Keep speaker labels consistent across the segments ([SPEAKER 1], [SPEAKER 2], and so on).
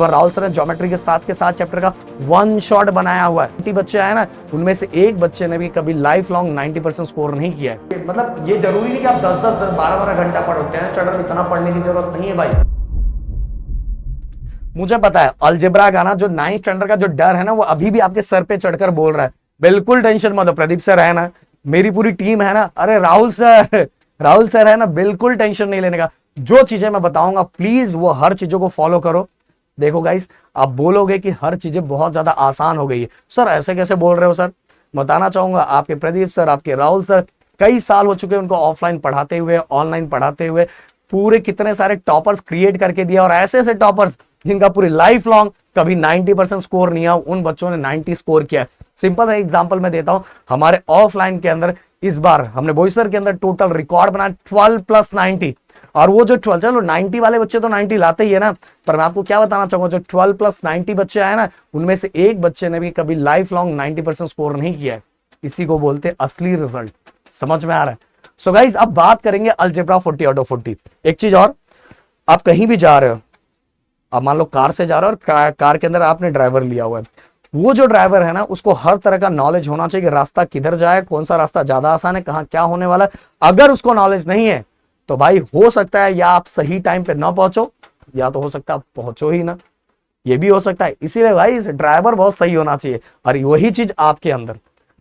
[SPEAKER 1] Rahul sir ने geometry के साथ चैप्टर का वन शॉट बनाया हुआ है। 90 बच्चे आए ना, उनमें से एक बच्चे ने भी कभी लाइफ लॉन्ग 90% स्कोर नहीं किया है। मतलब ये जरूरी नहीं कि आप 10-10 12-12 घंटा पढ़ो। 10th स्टैंडर्ड में इतना पढ़ने की जरूरत नहीं है भाई। मुझे पता है अलजेब्रा का ना जो 9th स्टैंडर्ड का जो डर है ना, वो अभी भी आपके सर पे चढ़कर बोल रहा है। बिल्कुल टेंशन मत लो, प्रदीप सर है ना, मेरी पूरी टीम है ना। अरे राहुल सर है ना, बिल्कुल टेंशन नहीं लेने का। जो चीजें मैं बताऊंगा प्लीज वो हर चीजों को फॉलो करो। देखो गाइस, आप बोलोगे कि हर चीजें बहुत ज्यादा आसान हो गई है। सर ऐसे कैसे बोल रहे हो सर? बताना चाहूंगा, आपके प्रदीप सर, आपके राहुल सर कई साल हो चुके हैं उनको ऑफलाइन पढ़ाते हुए, ऑनलाइन पढ़ाते हुए। पूरे कितने सारे टॉपर्स क्रिएट करके दिया, और ऐसे ऐसे टॉपर्स जिनका पूरी लाइफ लॉन्ग कभी 90% स्कोर नहीं आया, उन बच्चों ने 90 स्कोर किया। सिंपल है एग्जांपल मैं देता हूं। हमारे ऑफलाइन के अंदर इस बार हमने बोईसर के अंदर टोटल रिकॉर्ड बनाया 12+90। और वो जो 12, चलो 90 वाले बच्चे तो 90 लाते ही है ना, पर मैं आपको क्या बताना चाहूंगा, जो 12+90 बच्चे आए ना, उनमें से एक बच्चे ने भी कभी लाइफ लॉन्ग 90% स्कोर नहीं किया है। इसी को बोलते हैं असली रिजल्ट। समझ में आ रहा है? सो गाइज, अब बात करेंगे अलजेब्रा 40 आउट ऑफ 40। एक चीज और, आप कहीं भी जा रहे हो, अब मान लो कार से जा रहे हो और कार के अंदर आपने ड्राइवर लिया हुआ है। वो जो ड्राइवर है ना, उसको हर तरह का नॉलेज होना चाहिए कि रास्ता किधर जाए, कौन सा रास्ता ज्यादा आसान है, कहां क्या होने वाला है। अगर उसको नॉलेज नहीं है तो भाई हो सकता है या आप सही टाइम पे ना पहुंचो, या तो हो सकता है आप पहुंचो ही ना, ये भी हो सकता है। इसीलिए भाई इस ड्राइवर बहुत सही होना चाहिए। और वही चीज आपके अंदर,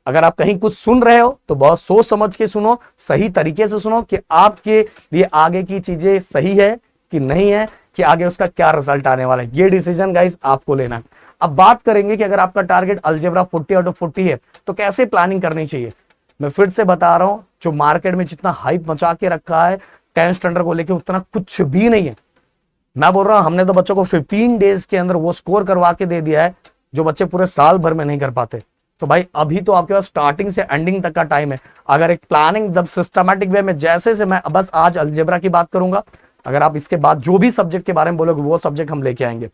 [SPEAKER 1] अगर आप कहीं कुछ सुन रहे हो तो बहुत सोच समझ के सुनो, सही तरीके से सुनो कि आपके लिए आगे की चीजें सही है कि नहीं है, कि आगे उसका क्या रिजल्ट आने वाला है। ये डिसीजन गाइस आपको लेना है। अब बात करेंगे कि अगर आपका टारगेट अलजेब्रा 40 आउट ऑफ 40 है तो कैसे प्लानिंग करनी चाहिए। मैं फिर से बता रहा हूं, जो मार्केट में जितना हाइप मचा के रखा है 10th स्टैंडर्ड को लेके, उतना कुछ भी नहीं है। मैं बोल रहा हूं, हमने तो बच्चों को 15 डेज के अंदर वो स्कोर करवा के दे दिया है जो बच्चे पूरे साल भर में नहीं कर पाते। तो भाई अभी तो आपके पास स्टार्टिंग से एंडिंग तक का टाइम है। अगर एक प्लानिंग द सिस्टमैटिक वे में, जैसे से मैं बस आज अलजेब्रा की बात करूंगा, अगर आप इसके बाद जो भी सब्जेक्ट के बारे में बोलोगे वो सब्जेक्ट हम लेके आएंगे।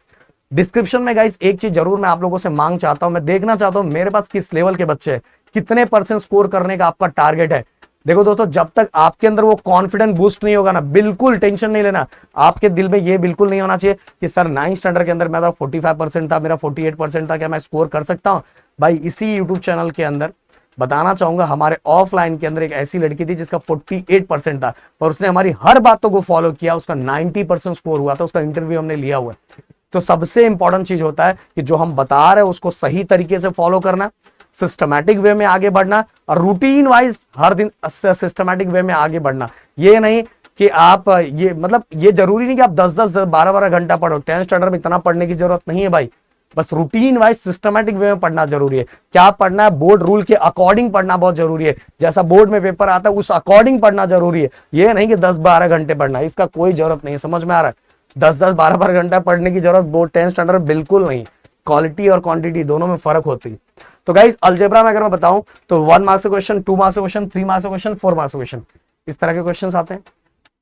[SPEAKER 1] डिस्क्रिप्शन में गाइस एक चीज जरूर मैं आप लोगों से मांग चाहता हूं, मैं देखना चाहता हूं मेरे पास किस लेवल के बच्चे हैं, कितने % स्कोर करने का आपका टारगेट है। देखो दोस्तों, जब तक आपके अंदर वो कॉन्फिडेंस बूस्ट नहीं होगा ना, बिल्कुल टेंशन नहीं लेना। आपके दिल में ये बिल्कुल नहीं होना चाहिए कि सर 9th स्टैंडर्ड के अंदर मेरा 45% था, मेरा 48% था, क्या मैं स्कोर कर सकता हूं? भाई इसी यूट्यूब चैनल के अंदर बताना चाहूंगा, हमारे ऑफलाइन के अंदर एक ऐसी लड़की थी जिसका 48% था, पर उसने हमारी हर बातों को फॉलो किया, उसका 90% स्कोर हुआ था, उसका इंटरव्यू हमने लिया हुआ है। तो सबसे इंपॉर्टेंट चीज होता है कि जो हम बता रहे हैं उसको सही तरीके से फॉलो करना, सिस्टमैटिक वे में आगे बढ़ना, और रूटीन वाइज हर दिन सिस्टमैटिक वे में आगे बढ़ना। ये नहीं कि आप ये, मतलब ये जरूरी नहीं कि आप 10-10 12-12 घंटा पढ़ो। 10th स्टैंडर्ड में इतना पढ़ने की जरूरत नहीं है भाई। बस रूटीन वाइज सिस्टमैटिक वे में पढ़ना जरूरी है। क्या पढ़ना है? बोर्ड रूल के अकॉर्डिंग पढ़ना बहुत जरूरी है। जैसा बोर्ड में पेपर आता है उस अकॉर्डिंग पढ़ना जरूरी है। ये नहीं कि 10-12 घंटे पढ़ना, इसका कोई जरूरत नहीं है। समझ में आ रहा है? 10-10 12-12 घंटा पढ़ने की जरूरत बोर्ड 10th स्टैंडर्ड बिल्कुल नहीं। क्वालिटी और क्वांटिटी दोनों में फर्क होती है। तो गाइस अलजेब्रा में अगर मैं बताऊं तो 1 मार्क्स का क्वेश्चन, 2 मार्क्स का क्वेश्चन, 3 मार्क्स का क्वेश्चन, 4 मार्क्स का क्वेश्चन, इस तरह के क्वेश्चन आते हैं।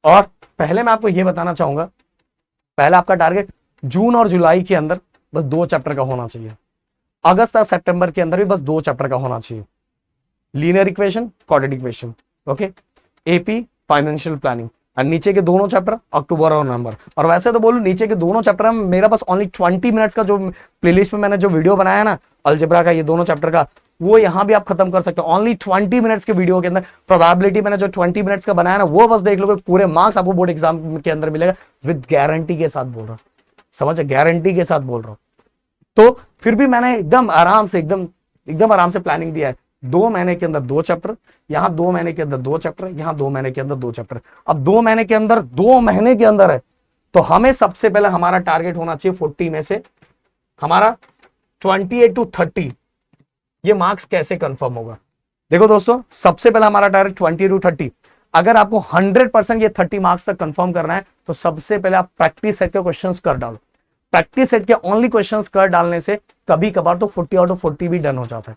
[SPEAKER 1] और पहले मैं आपको यह बताना चाहूंगा, पहला आपका टारगेट जून और जुलाई के अंदर बस 2 चैप्टर का होना चाहिए। अगस्त और सितंबर के अंदर भी बस 2 चैप्टर का होना चाहिए। Linear equation, quadratic equation, okay, AP, financial planning. और नीचे के दोनों चैप्टर अक्टूबर और नवंबर। और वैसे तो बोलूं नीचे के दोनों चैप्टर में मेरा बस ओनली 20 मिनट्स का जो प्लेलिस्ट में मैंने जो वीडियो बनाया ना अलजेब्रा का, ये दोनों चैप्टर का, वो यहां भी आप खत्म कर सकते हो ओनली 20 मिनट्स के वीडियो के अंदर। प्रोबेबिलिटी मैंने जो 20 मिनट्स का बनाया ना, वो बस देख लो, पूरे मार्क्स आपको बोर्ड एग्जाम के अंदर मिलेगा। विद गारंटी के साथ बोल रहा हूं, समझ, गारंटी के साथ बोल रहा हूं। तो फिर भी मैंने एकदम आराम से, एकदम आराम से प्लानिंग दिया है। 2 महीने के अंदर 2 चैप्टर, यहां 2 महीने के अंदर 2 चैप्टर, यहां 2 महीने के अंदर 2 चैप्टर। अब 2 महीने के अंदर 2 महीने के अंदर है, तो हमें सबसे पहले हमारा टारगेट होना चाहिए 40 में से हमारा 28 to 30। ये मार्क्स कैसे कंफर्म होगा? देखो दोस्तों, सबसे पहले हमारा टारगेट 20 to 30। अगर आपको 100% ये 30 मार्क्स तक कंफर्म करना है तो सबसे पहले आप प्रैक्टिस सेट के क्वेश्चंस कर डालो। प्रैक्टिस सेट के ओनली क्वेश्चंस कर डालने से कभी कभार तो 40 आउट ऑफ 40 भी डन हो जाता है।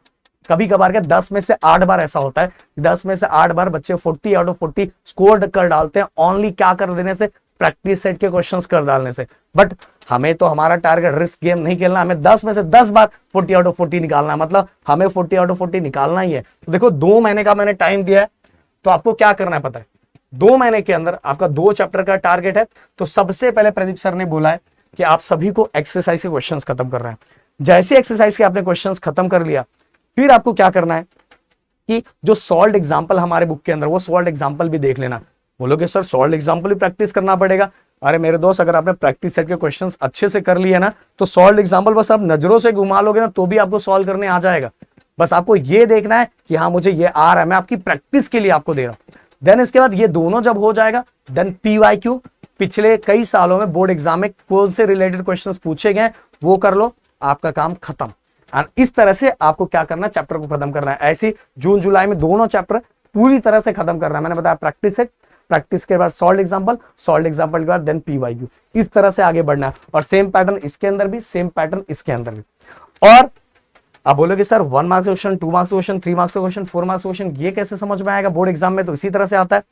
[SPEAKER 1] कभी कभार के 10 में से 8 बार ऐसा होता है, 10 में से 8 बार बच्चे 40 आउट ऑफ 40 स्कोर कर डालते हैं, ओनली क्या कर देने से? प्रैक्टिस सेट के क्वेश्चंस कर डालने से। बट हमें तो हमारा टारगेट रिस्क गेम नहीं खेलना, हमें 10 में से 10 बार 40 आउट ऑफ 40 निकालना है, मतलब हमें 40 आउट ऑफ 40 निकालना ही है। तो देखो 2 महीने का मैंने टाइम दिया है, तो आपको क्या करना है पता है? 2 महीने के अंदर आपका 2 चैप्टर का टारगेट है। तो सबसे पहले प्रदीप सर ने बोला है कि आप सभी को एक्सरसाइज के क्वेश्चंस खत्म कर रहे हैं। जैसे एक्सरसाइज के आपने क्वेश्चंस खत्म कर लिया, फिर आपको क्या करना है कि जो सॉल्व्ड एग्जांपल हमारे बुक के अंदर, वो सॉल्व्ड एग्जांपल भी देख लेना। बोलोगे सर सॉल्व्ड एग्जांपल भी प्रैक्टिस करना पड़ेगा। अरे मेरे दोस्त, अगर आपने प्रैक्टिस सेट के क्वेश्चंस अच्छे से कर लिए ना, तो सॉल्व्ड एग्जांपल बस आप नजरों से घुमा लोगे ना, तो भी आपको सॉल्व करने आ जाएगा। बस आपको ये देखना है कि हाँ मुझे ये आ रहा है, मैं आपकी प्रैक्टिस के लिए आपको दे रहा हूं। देन इसके बाद ये दोनों जब हो जाएगा, देन पीवाईक्यू, पिछले कई सालों में बोर्ड एग्जाम में कौन से रिलेटेड क्वेश्चंस पूछे गए वो कर लो, आपका काम खत्म। और इस तरह से आपको क्या करना है, चैप्टर को खत्म करना है। ऐसे जून जुलाई में दोनों चैप्टर पूरी तरह से खत्म करना है। मैंने बताया प्रैक्टिस सेट, प्रैक्टिस के बाद सॉल्व्ड एग्जांपल, सॉल्व्ड एग्जांपल के बाद देन पीवाईक्यू, इस तरह से आगे बढ़ना है। और सेम पैटर्न इसके अंदर भी, सेम पैटर्न इसके अंदर भी। और आप बोलोगे sir 1 marks question, 2 marks question, 3 marks question, 4 marks question, ये कैसे समझ में आएगा? बोर्ड एग्जाम में तो इसी तरह से आता है।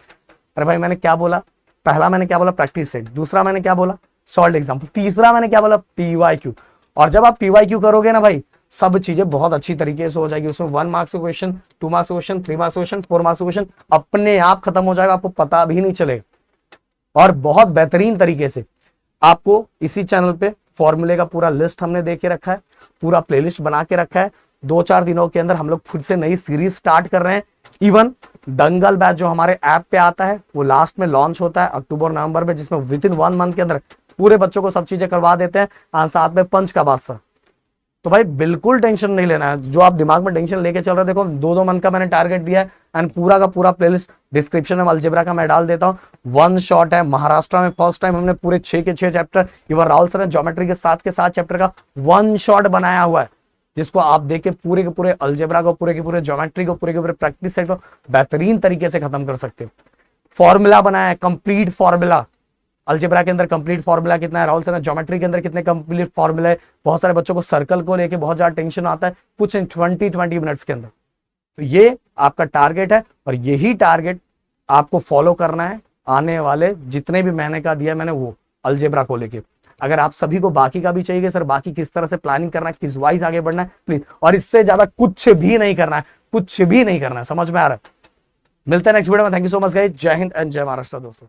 [SPEAKER 1] अरे भाई मैंने क्या बोला, पहला मैंने क्या बोला, प्रैक्टिस सेट, दूसरा मैंने क्या बोला, सॉल्व्ड एग्जांपल, तीसरा मैंने क्या बोला, पीवाईक्यू। और जब आप पीवाईक्यू करोगे ना भाई, सब चीजें बहुत अच्छी तरीके से हो जाएगी। उसमें 1 marks question, 2 marks question, 3 marks question, 4 marks question अपने आप खत्म हो जाएगा, आपको पता भी नहीं चलेगा। और बहुत बेहतरीन तरीके से आपको इसी चैनल पे फॉर्मूले का पूरा लिस्ट हमने दे के रखा है, पूरा प्लेलिस्ट बना के रखा है। 2-4 दिनों के अंदर हम लोग खुद से नई सीरीज स्टार्ट कर रहे हैं। इवन दंगल बैच जो हमारे ऐप पे आता है, वो लास्ट में लॉन्च होता है अक्टूबर नवंबर में, जिसमें विद इन 1 मंथ के अंदर पूरे बच्चों को सब चीजें करवा देते हैं, और साथ में पंच का बादशाह। तो भाई बिल्कुल टेंशन नहीं लेना है। जो आप दिमाग में टेंशन लेके चल रहे हो, देखो 2-2 मंथ का मैंने टारगेट दिया है, एंड पूरा का पूरा प्लेलिस्ट डिस्क्रिप्शन में अलजेब्रा का मैं डाल देता हूँ। 1 शॉट है। महाराष्ट्र में फर्स्ट टाइम हमने पूरे 6 के 6 चैप्टर, इवन राहुल सर ने ज्योमेट्री के 7 चैप्टर का 1 शॉट बनाया हुआ है, जिसको आप देख के पूरे के पूरे अलजेब्रा को, पूरे के पूरे ज्योमेट्री को, पूरे के पूरे प्रैक्टिस सेट को बेहतरीन तरीके से खत्म कर सकते हो। फॉर्मूला बनाया है, कंप्लीट फॉर्मूला। अलजेब्रा के अंदर कंप्लीट फॉर्मूला कितना है, राहुल सर ने ज्योमेट्री के अंदर कितने कंप्लीट फॉर्मूला है। बहुत सारे बच्चों को सर्कल को लेके बहुत ज्यादा टेंशन आता है, कुछ इन 20 मिनट्स के अंदर। तो ये आपका टारगेट है, और यही टारगेट आपको फॉलो करना है आने वाले जितने भी महीने का दिया मैंने वो अलजेब्रा को लेके। अगर आप सभी को बाकी का भी चाहिए सर, बाकी किस तरह से प्लानिंग करना है, किस वाइज आगे बढ़ना है, प्लीज। और इससे ज्यादा कुछ भी नहीं करना है, कुछ भी नहीं करना है। समझ में आ रहा है? मिलते हैं नेक्स्ट वीडियो में। Thank you so much guys. जय हिंद एंड जय महाराष्ट्र दोस्तों।